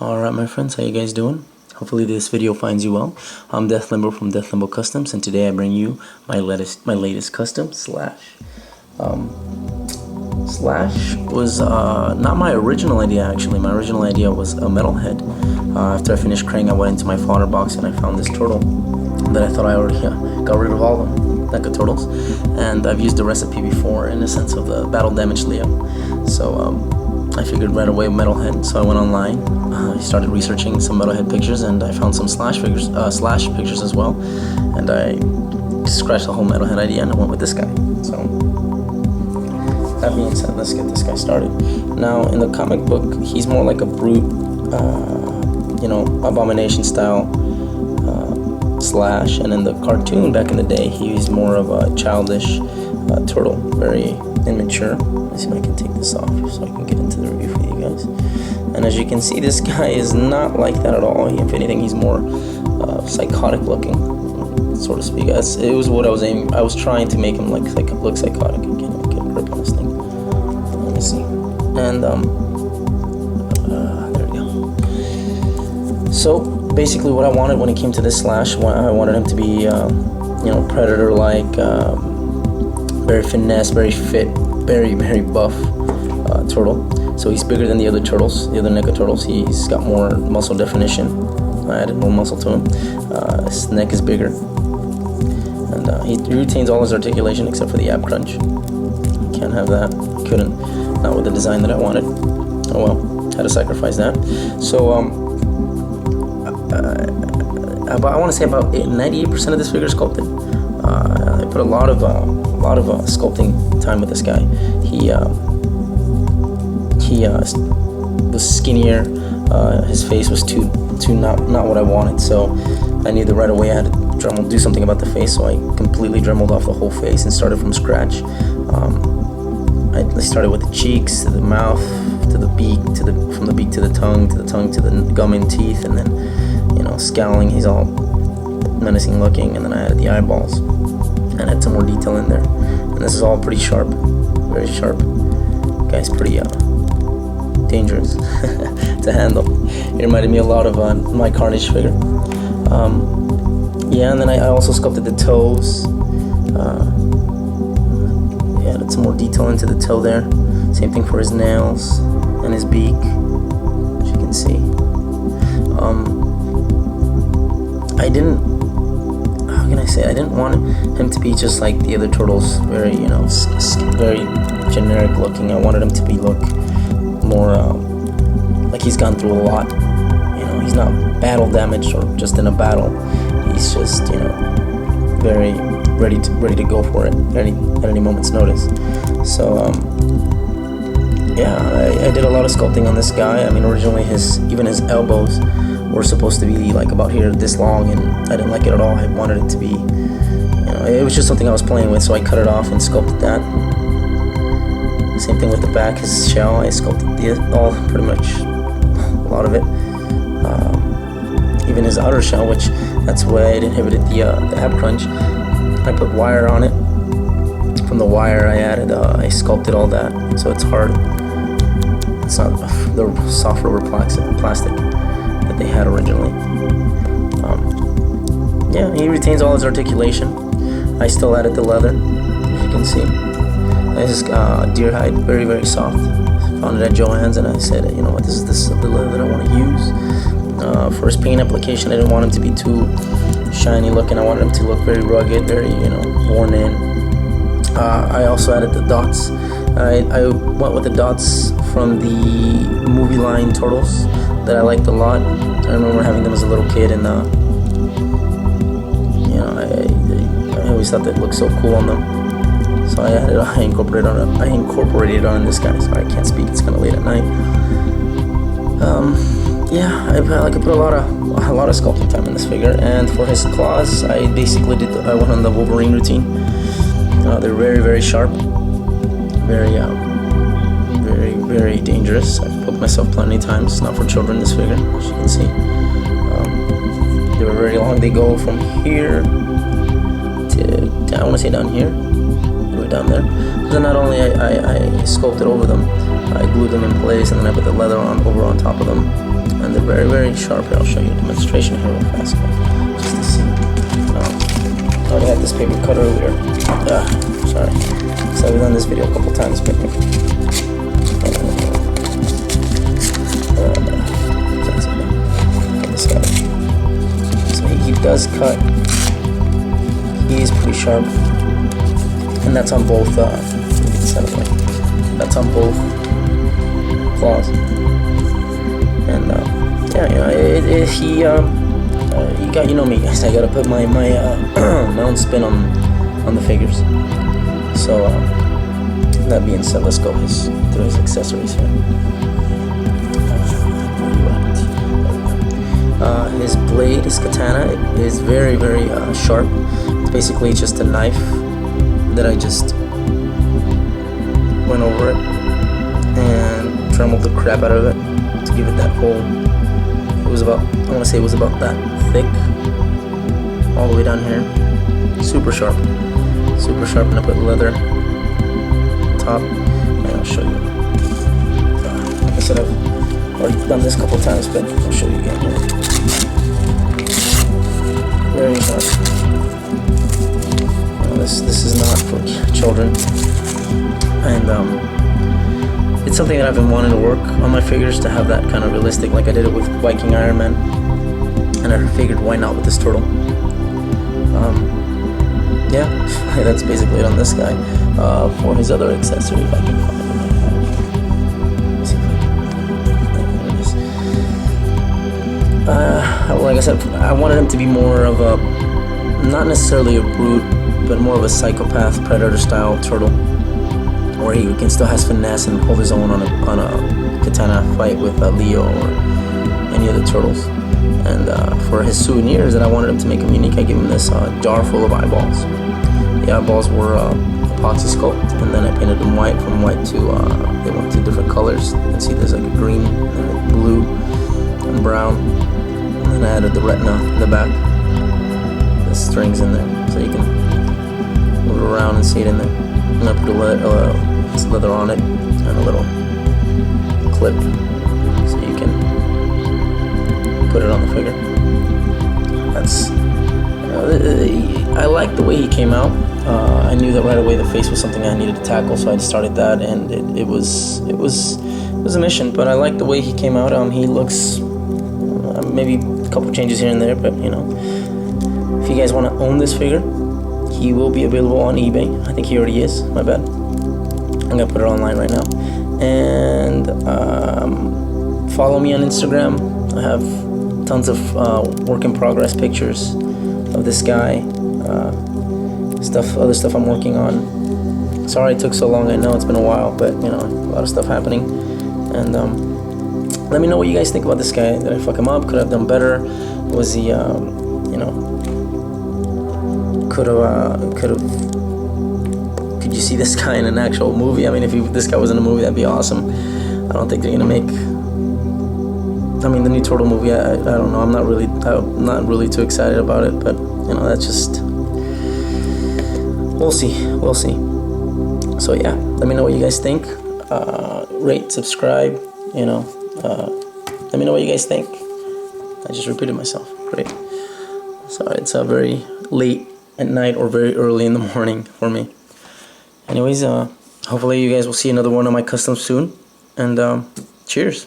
Alright my friends, how you guys doing? Hopefully this video finds you well. I'm Deathlimbo from Deathlimbo Customs, and today I bring you my latest custom, Slash. Slash was not my original idea actually. My original idea was a metalhead. After I finished craying, I went into my fodder box and I found this turtle that I thought I already got rid of all the NECA turtles. And I've used the recipe before in the sense of the battle damage Leo. So I figured right away metalhead, so I went online. I started researching some metalhead pictures, and I found some slash pictures as well. And I scratched the whole metalhead idea, and I went with this guy. So that being said, let's get this guy started. Now, in the comic book, he's more like a brute, abomination style Slash, and in the cartoon back in the day, he's more of a childish turtle, very immature. Let's see if I can take this off so I can get into the review for you guys. And as you can see, this guy is not like that at all. If anything, he's more psychotic looking, so to speak. It was what I was aiming. I was trying to make him look psychotic. Again, get a grip on this thing. Let me see. And there we go. So basically, what I wanted when it came to this Slash, I wanted him to be, predator-like, very finesse, very fit, very buff turtle. So he's bigger than the other turtles, the other NECA turtles. He's got more muscle definition. I added more muscle to him. His neck is bigger, and he retains all his articulation except for the ab crunch. Can't have that. Couldn't. Not with the design that I wanted. Oh well, had to sacrifice that. So I want to say about 98% of this figure is sculpted. I put a lot of sculpting time with this guy. He was skinnier. His face was too not what I wanted. So I knew that right away I had to do something about the face. So I completely dremeled off the whole face and started from scratch. I started with the cheeks, to the mouth, to the beak, from the beak to the tongue to the gum and teeth, and then scowling. He's all menacing looking, and then I added the eyeballs and had some more detail in there. And this is all pretty sharp, very sharp. Guy's pretty dangerous to handle. It reminded me a lot of my Carnage figure. And then I also sculpted the toes. Added some more detail into the toe there. Same thing for his nails and his beak, as you can see. I didn't want him to be just like the other turtles, very very generic looking. I wanted him to look more like he's gone through a lot. He's not battle damaged or just in a battle. He's just very ready to go for it at any moment's notice. So I did a lot of sculpting on this guy. I mean, originally even his elbows were supposed to be like about here, this long, and I didn't like it at all. I wanted it to be, it was just something I was playing with, so I cut it off and sculpted that. Same thing with the back, his shell. I sculpted pretty much a lot of it. Even his outer shell, which that's why I inhibited the ab crunch. I put wire on it. From the wire, I sculpted all that, so it's hard. It's not the soft rubber plastic that they had originally. He retains all his articulation. I still added the leather, as you can see. This is deer hide, very soft. Found it at Joann's, and I said, you know what, this is the leather that I want to use. For his paint application, I didn't want him to be too shiny looking. I wanted him to look very rugged, very worn in. I also added the dots. I went with the dots from the movie line turtles that I liked a lot. I remember having them as a little kid, and I always thought they looked so cool on them. So I incorporated on this guy. Sorry, I can't speak. It's kind of late at night. I put a lot of sculpting time in this figure. And for his claws, I basically I went on the Wolverine routine. They're very sharp, very dangerous. I've poked myself plenty of times. It's not for children, this figure, as you can see. They were very long. They go from here to, I want to say down here, all the way down there. Then not only I sculpted over them, I glued them in place, and then I put the leather over on top of them. and they're very, very sharp. Here, I'll show you a demonstration here real fast, just to see. I already had this paper cut earlier. Sorry. So I've done this video a couple times, but this guy. So he does cut. He is pretty sharp, and that's on both. That's on both claws. And you got, you know me, guys. I gotta put my my own spin on the figures. So that being said, let's go through his accessories here. His blade, his katana, is very, very sharp. It's basically just a knife that I just went over it and trembled the crap out of it to give it that whole. It was about, I want to say it was about that thick, all the way down here. Super sharp, and I put leather top, and I'll show you. Like I said, I've already done this a couple times, but I'll show you again here. Very sharp. This is not for children, and it's something that I've been wanting to work on my figures, to have that kind of realistic, like I did it with Viking Iron Man, and I figured why not with this turtle. Yeah, that's basically it on this guy. For his other accessory, if I can find it. Let's see if I can. Like I said, I wanted him to be more of a, not necessarily a brute, but more of a psychopath, predator style turtle, where he can still has finesse and hold his own on a katana fight with Leo or any of the turtles. And for his souvenirs that I wanted him to make him unique, I gave him this jar full of eyeballs. The eyeballs were epoxy sculpt, and then I painted them white. From white to they went to different colors. You can see there's like a green and a blue and brown, and then I added the retina in the back, the strings in there, so you can move it around and see it in there. And I put leather on it and a little clip, so you can put it on the figure. That's I like the way he came out. I knew that right away the face was something I needed to tackle, so I started that, and it was a mission. But I like the way he came out. He looks maybe a couple changes here and there, but you know, if you guys want to own this figure, he will be available on eBay. I think he already is. My bad. I'm gonna put it online right now. And follow me on Instagram. I have tons of work in progress pictures of this guy. Other stuff I'm working on. Sorry it took so long. I know it's been a while, but you know, a lot of stuff happening. And let me know what you guys think about this guy. Did I fuck him up? Could I have done better? Was he, you know, could you see this guy in an actual movie? I mean, if this guy was in a movie, that'd be awesome. I don't think they're gonna make. I mean, the new Turtle movie. I don't know. I'm not really too excited about it, but you know, that's just. We'll see. So yeah, let me know what you guys think. Rate, subscribe. You know, let me know what you guys think. I just repeated myself. Great. Sorry, it's very late at night or very early in the morning for me. Anyways, hopefully you guys will see another one of my customs soon. And cheers.